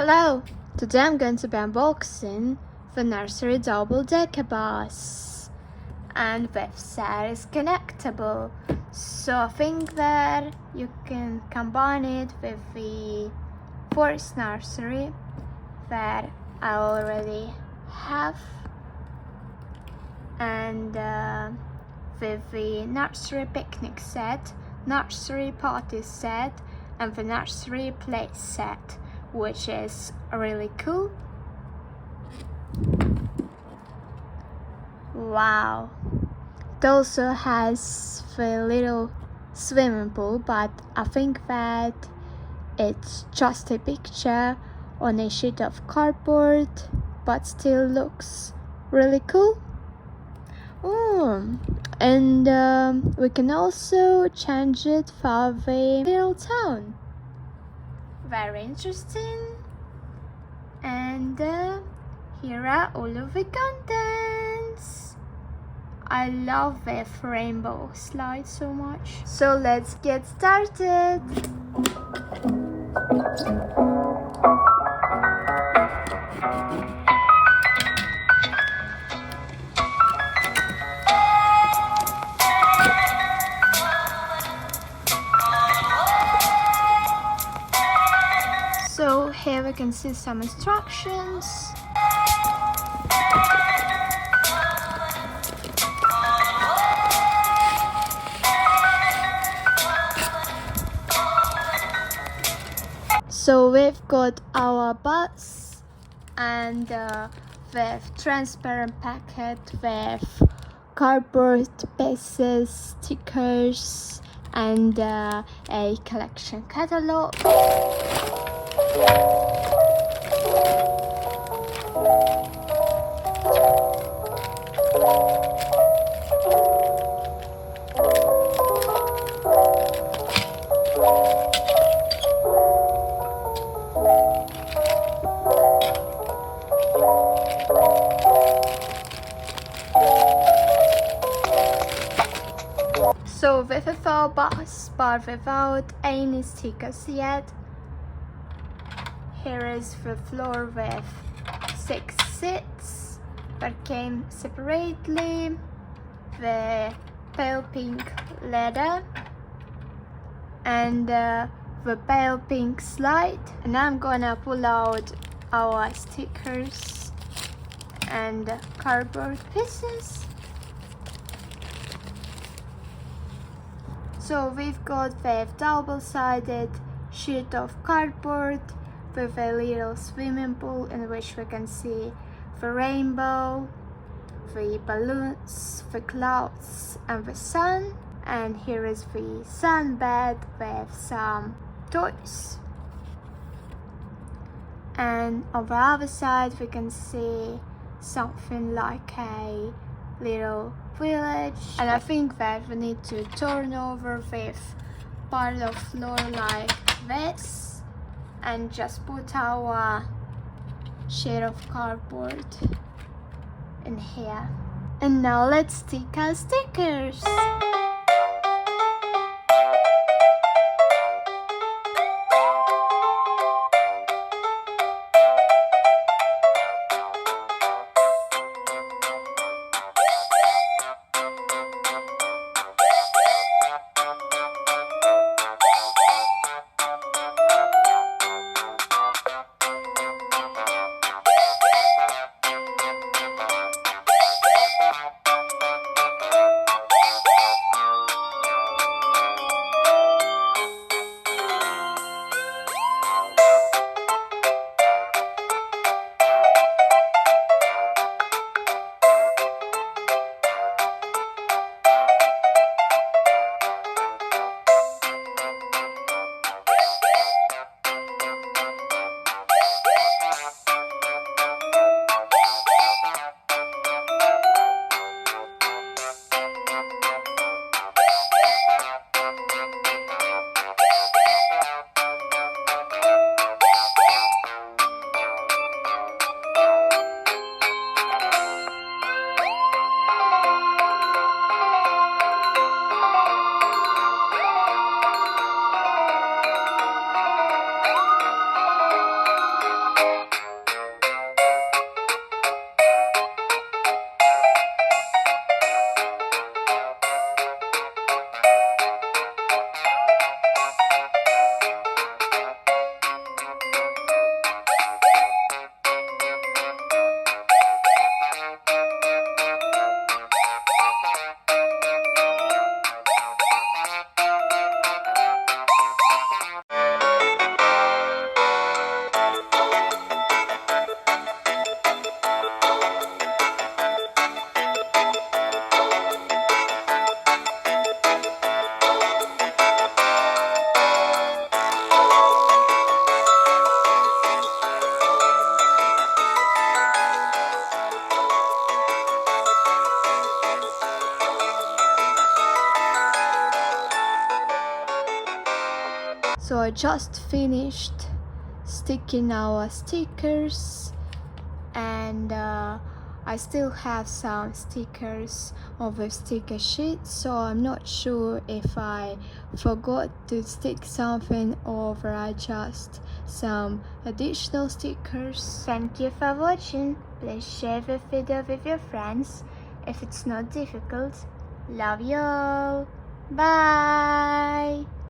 Hello! Today I'm going to be unboxing the Nursery Double Decker Bus, and website is connectable, so I think that you can combine it with the forest nursery that I already have, and with the nursery picnic set, nursery party set, and the nursery play set, which is really cool. Wow! It also has the little swimming pool, but I think that it's just a picture on a sheet of cardboard, but still looks really cool. And we can also change it for the little town. Very interesting. And here are all of the contents. I love the rainbow slide so much. So let's get started. So here we can see some instructions. So we've got our bus and with transparent packet with cardboard pieces, stickers, and a collection catalog. So with a full bus, but without any stickers yet. Here is the floor with 6 seats that came separately, the pale pink leather and the pale pink slide. And I'm gonna pull out our stickers and cardboard pieces. So we've got the double-sided sheet of cardboard with a little swimming pool in which we can see the rainbow, the balloons, the clouds and the sun. And here is the sunbed with some toys. And on the other side we can see something like a little village. And I think that we need to turn over with part of floor like this and just put our sheet of cardboard in here. And now let's stick our stickers. I just finished sticking our stickers, and I still have some stickers on the sticker sheet, so I'm not sure if I forgot to stick something or if I just some additional stickers. Thank you for watching. Please share the video with your friends if it's not difficult. Love you all. Bye.